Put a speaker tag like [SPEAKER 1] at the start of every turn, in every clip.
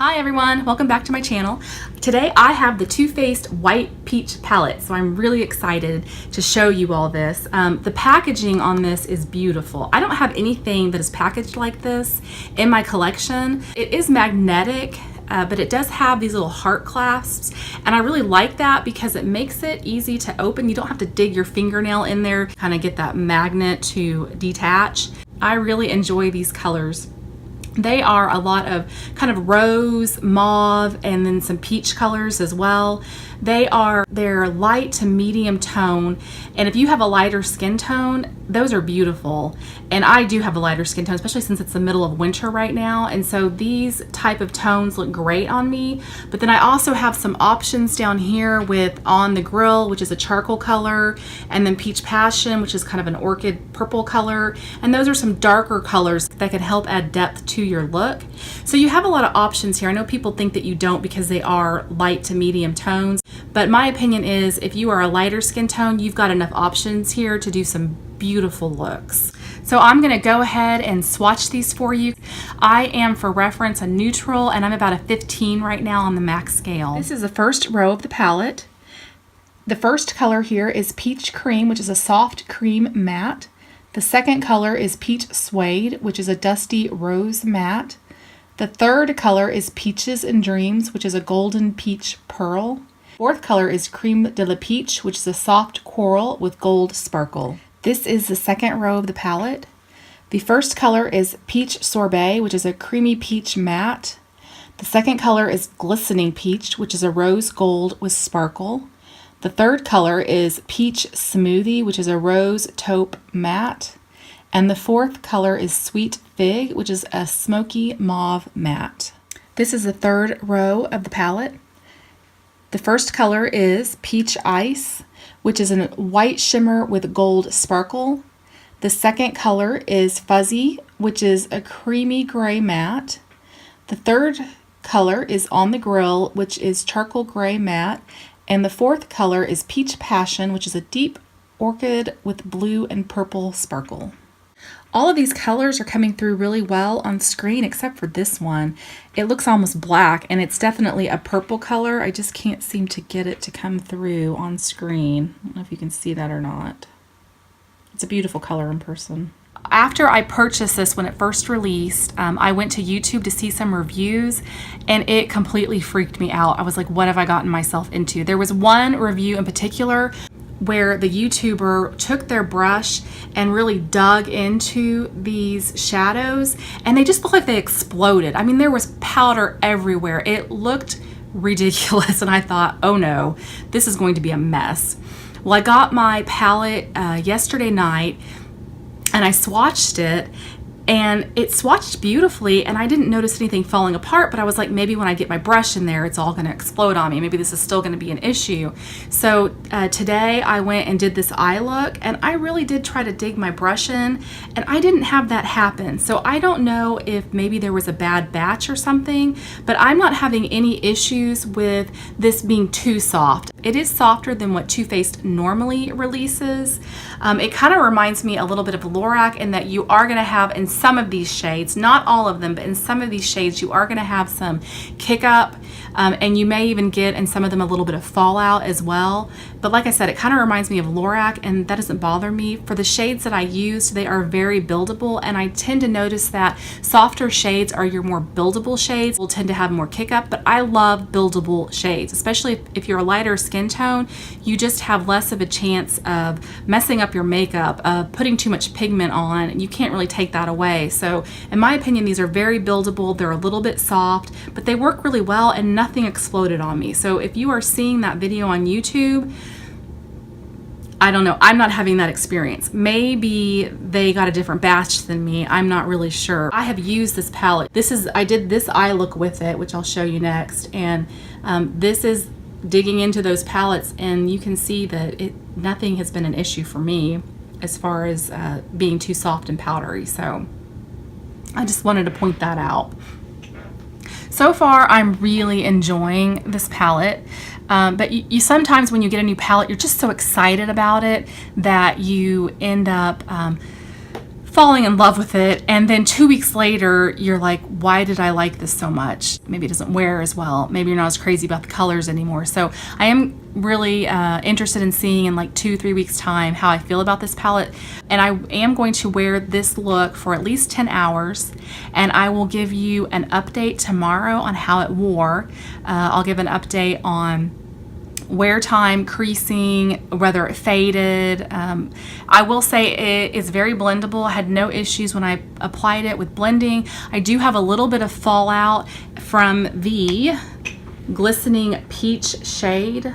[SPEAKER 1] Hi everyone, welcome back to my channel. Today I have the Too Faced White Peach Palette, so I'm really excited to show you all this. The packaging on this is beautiful. I don't have anything that is packaged like this in my collection. It is magnetic, but it does have these little heart clasps, and I really like that because it makes it easy to open. You don't have to dig your fingernail in there, kind of get that magnet to detach. I really enjoy these colors. They are a lot of kind of rose, mauve, and then some peach colors as well. They're light to medium tone, and if you have a lighter skin tone, those are beautiful. And I do have a lighter skin tone, especially since it's the middle of winter right now, and so these type of tones look great on me. But then I also have some options down here with On the Grill, which is a charcoal color, and then Peach Passion, which is kind of an orchid purple color, and those are some darker colors that can help add depth to your look. So you have a lot of options here. I know people think that you don't because they are light to medium tones, but my opinion is if you are a lighter skin tone, you've got enough options here to do some beautiful looks. So I'm going to go ahead and swatch these for you. I am, for reference, a neutral, and I'm about a 15 right now on the MAC scale. This is the first row of the palette. The first color here is Peach Cream, which is a soft cream matte. The second color is Peach Suede, which is a dusty rose matte. The third color is Peaches and Dreams, which is a golden peach pearl. Fourth color is Creme de la Peach, which is a soft coral with gold sparkle. This is the second row of the palette. The first color is Peach Sorbet, which is a creamy peach matte. The second color is Glistening Peach, which is a rose gold with sparkle. The third color is Peach Smoothie, which is a rose taupe matte. And the fourth color is Sweet Fig, which is a smoky mauve matte. This is the third row of the palette. The first color is Peach Ice, which is a white shimmer with gold sparkle. The second color is Fuzzy, which is a creamy gray matte. The third color is On the Grill, which is charcoal gray matte. And the fourth color is Peach Passion, which is a deep orchid with blue and purple sparkle. All of these colors are coming through really well on screen, except for this one. It looks almost black, and it's definitely a purple color. I just can't seem to get it to come through on screen. I don't know if you can see that or not. It's a beautiful color in person. After I purchased this when it first released, I went to YouTube to see some reviews, and it completely freaked me out. I was like, what have I gotten myself into? There was one review in particular where the YouTuber took their brush and really dug into these shadows, and they just looked like they exploded. I mean, there was powder everywhere. It looked ridiculous, and I thought, oh no, this is going to be a mess. Well, I got my palette yesterday night, and I swatched it, and it swatched beautifully, and I didn't notice anything falling apart, but I was like, maybe when I get my brush in there, it's all gonna explode on me. Maybe this is still gonna be an issue. So today I went and did this eye look, and I really did try to dig my brush in, and I didn't have that happen. So I don't know if maybe there was a bad batch or something, but I'm not having any issues with this being too soft. It is softer than what Too Faced normally releases. It kind of reminds me a little bit of Lorac in that you are gonna have in some of these shades, not all of them, but in some of these shades you are going to have some kick up, and you may even get in some of them a little bit of fallout as well. But like I said, it kind of reminds me of Lorac, and that doesn't bother me. For the shades that I used, they are very buildable, and I tend to notice that softer shades are your more buildable shades, will tend to have more kick up, but I love buildable shades, especially if you're a lighter skin tone. You just have less of a chance of messing up your makeup, of putting too much pigment on, and you can't really take that away. So in my opinion, these are very buildable. They're a little bit soft, but they work really well, and nothing exploded on me. So if you are seeing that video on YouTube, I don't know, I'm not having that experience. Maybe they got a different batch than me. I'm not really sure. I have used this palette. I did this eye look with it, which I'll show you next. And this is digging into those palettes, and you can see that nothing has been an issue for me as far as being too soft and powdery. So I just wanted to point that out. So far, I'm really enjoying this palette, but you sometimes when you get a new palette, you're just so excited about it that you end up falling in love with it, and then 2 weeks later you're like, why did I like this so much? Maybe it doesn't wear as well, maybe you're not as crazy about the colors anymore. So I am really interested in seeing in like 2-3 weeks time how I feel about this palette, and I am going to wear this look for at least 10 hours, and I will give you an update tomorrow on how it wore. I'll give an update on wear time, creasing, whether it faded. I will say it is very blendable. I had no issues when I applied it with blending. I do have a little bit of fallout from the glistening peach shade.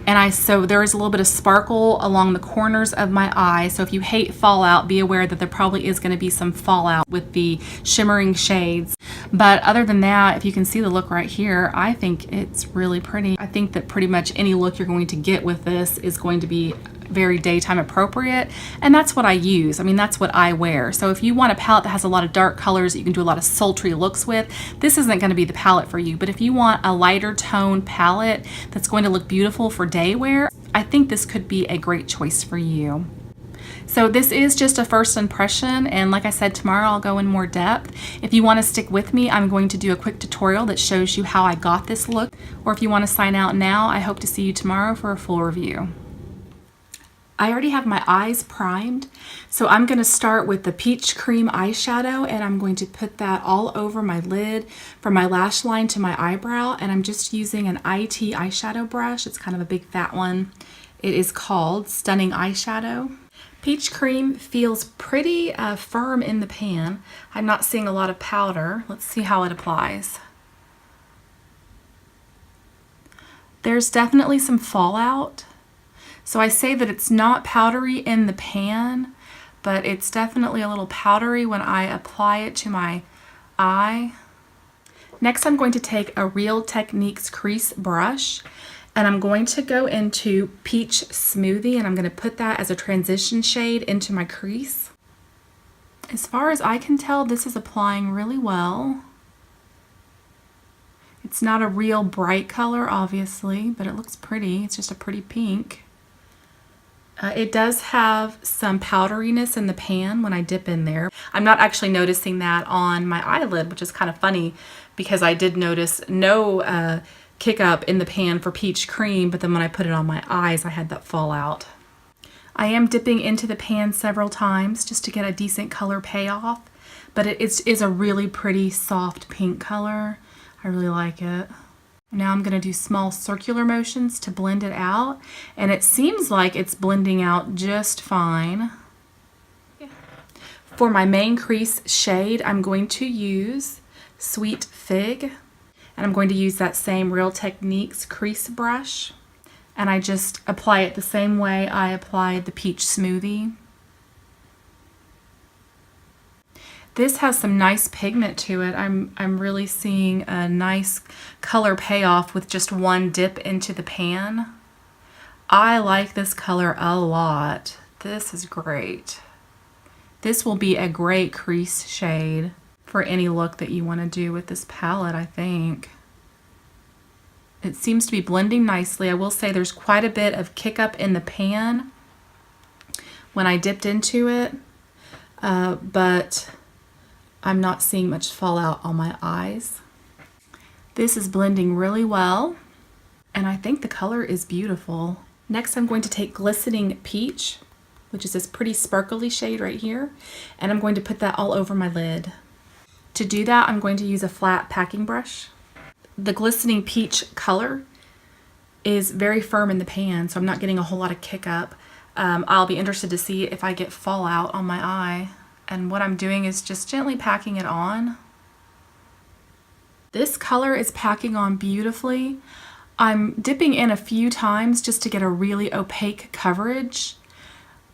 [SPEAKER 1] And so there is a little bit of sparkle along the corners of my eye. So if you hate fallout, be aware that there probably is going to be some fallout with the shimmering shades. But other than that, if you can see the look right here, I think it's really pretty. I think that pretty much any look you're going to get with this is going to be very daytime appropriate, and that's what I use. I mean, that's what I wear. So if you want a palette that has a lot of dark colors that you can do a lot of sultry looks with, this isn't going to be the palette for you. But if you want a lighter tone palette that's going to look beautiful for day wear, I think this could be a great choice for you. So this is just a first impression, and like I said, tomorrow I'll go in more depth. If you want to stick with me, I'm going to do a quick tutorial that shows you how I got this look. Or if you want to sign out now, I hope to see you tomorrow for a full review. I already have my eyes primed, so I'm going to start with the peach cream eyeshadow, and I'm going to put that all over my lid from my lash line to my eyebrow, and I'm just using an IT eyeshadow brush. It's kind of a big fat one. It is called Stunning Eyeshadow. Peach cream feels pretty firm in the pan. I'm not seeing a lot of powder. Let's see how it applies. There's definitely some fallout. So I say that it's not powdery in the pan, but it's definitely a little powdery when I apply it to my eye. Next, I'm going to take a Real Techniques crease brush, and I'm going to go into Peach Smoothie, and I'm going to put that as a transition shade into my crease. As far as I can tell, this is applying really well. It's not a real bright color, obviously, but it looks pretty. It's just a pretty pink. It does have some powderiness in the pan when I dip in there. I'm not actually noticing that on my eyelid, which is kind of funny because I did notice no kick up in the pan for peach cream, but then when I put it on my eyes, I had that fallout. I am dipping into the pan several times just to get a decent color payoff, but it is a really pretty soft pink color. I really like it. Now I'm going to do small circular motions to blend it out, and it seems like it's blending out just fine. For my main crease shade, I'm going to use Sweet Fig, and I'm going to use that same Real Techniques crease brush, and I just apply it the same way I applied the Peach Smoothie. This has some nice pigment to it. I'm really seeing a nice color payoff with just one dip into the pan. I like this color a lot. This is great. This will be a great crease shade for any look that you want to do with this palette, I think. It seems to be blending nicely. I will say there's quite a bit of kick up in the pan when I dipped into it, but I'm not seeing much fallout on my eyes. This is blending really well, and I think the color is beautiful. Next, I'm going to take Glistening Peach, which is this pretty sparkly shade right here, and I'm going to put that all over my lid. To do that, I'm going to use a flat packing brush. The Glistening Peach color is very firm in the pan, so I'm not getting a whole lot of kick up. I'll be interested to see if I get fallout on my eye. And what I'm doing is just gently packing it on. This color is packing on beautifully. I'm dipping in a few times just to get a really opaque coverage,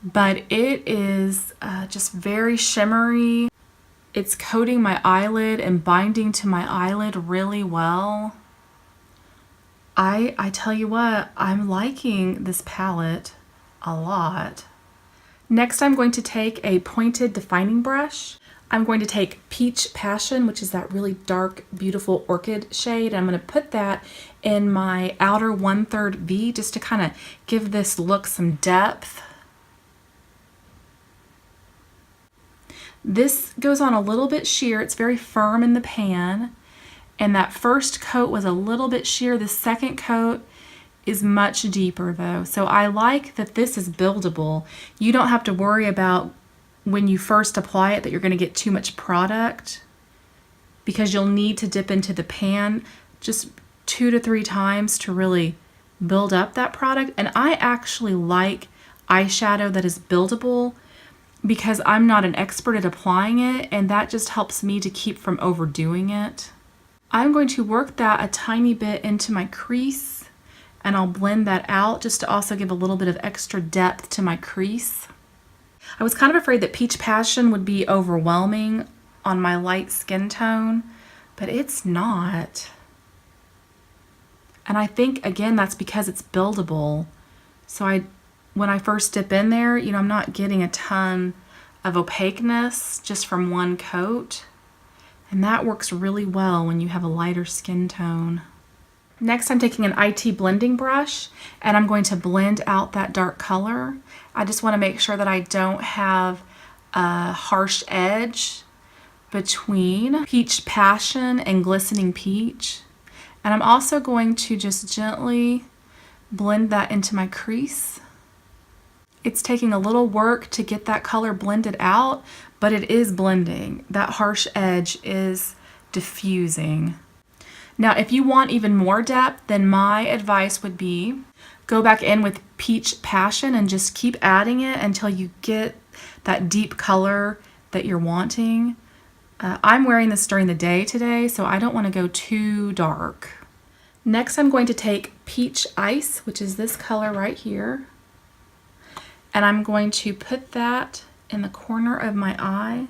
[SPEAKER 1] but it is just very shimmery. It's coating my eyelid and binding to my eyelid really well. I tell you what, I'm liking this palette a lot. Next, I'm going to take a pointed defining brush. I'm going to take Peach Passion, which is that really dark, beautiful orchid shade. I'm going to put that in my outer 1/3 V just to kind of give this look some depth. This goes on a little bit sheer. It's very firm in the pan. And that first coat was a little bit sheer. The second coat is much deeper though. So I like that this is buildable. You don't have to worry about when you first apply it that you're going to get too much product, because you'll need to dip into the pan just 2 to 3 times to really build up that product. And I actually like eyeshadow that is buildable because I'm not an expert at applying it, and that just helps me to keep from overdoing it. I'm going to work that a tiny bit into my crease, and I'll blend that out just to also give a little bit of extra depth to my crease. I was kind of afraid that Peach Passion would be overwhelming on my light skin tone, but it's not. And I think, again, that's because it's buildable. So when I first dip in there, you know, I'm not getting a ton of opaqueness just from one coat. And that works really well when you have a lighter skin tone. Next, I'm taking an IT blending brush and I'm going to blend out that dark color. I just want to make sure that I don't have a harsh edge between Peach Passion and Glistening Peach. And I'm also going to just gently blend that into my crease. It's taking a little work to get that color blended out, but it is blending. That harsh edge is diffusing. Now, if you want even more depth, then my advice would be go back in with Peach Passion and just keep adding it until you get that deep color that you're wanting. I'm wearing this during the day today, so I don't want to go too dark. Next, I'm going to take Peach Ice, which is this color right here, and I'm going to put that in the corner of my eye.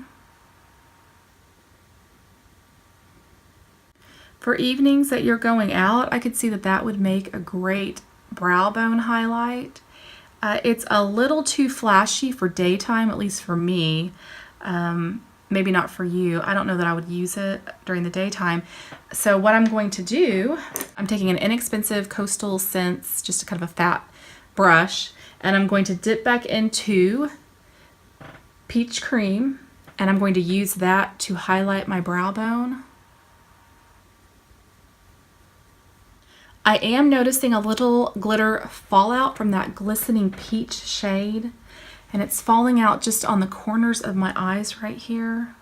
[SPEAKER 1] For evenings that you're going out, I could see that that would make a great brow bone highlight. It's a little too flashy for daytime, at least for me. Maybe not for you. I don't know that I would use it during the daytime. So what I'm going to do, I'm taking an inexpensive Coastal Scents, just a kind of a fat brush, and I'm going to dip back into Peach Cream, and I'm going to use that to highlight my brow bone. I am noticing a little glitter fallout from that Glistening Peach shade, and it's falling out just on the corners of my eyes right here.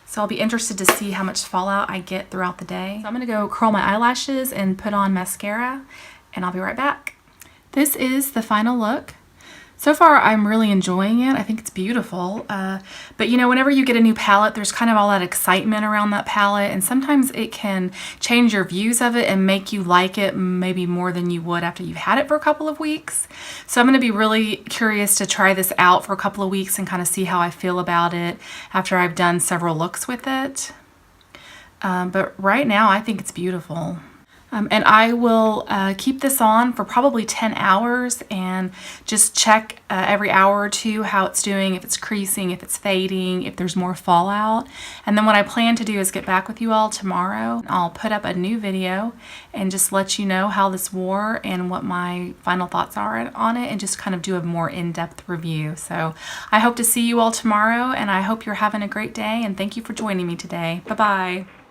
[SPEAKER 1] So I'll be interested to see how much fallout I get throughout the day. So I'm gonna go curl my eyelashes and put on mascara, and I'll be right back. This is the final look. So far, I'm really enjoying it. I think it's beautiful. But you know, whenever you get a new palette, there's kind of all that excitement around that palette, and sometimes it can change your views of it and make you like it maybe more than you would after you've had it for a couple of weeks. So I'm going to be really curious to try this out for a couple of weeks and kind of see how I feel about it after I've done several looks with it. But right now, I think it's beautiful. And I will keep this on for probably 10 hours and just check every hour or two how it's doing, if it's creasing, if it's fading, if there's more fallout. And then what I plan to do is get back with you all tomorrow. I'll put up a new video and just let you know how this wore and what my final thoughts are on it, and just kind of do a more in-depth review. So I hope to see you all tomorrow, and I hope you're having a great day, and thank you for joining me today. Bye-bye.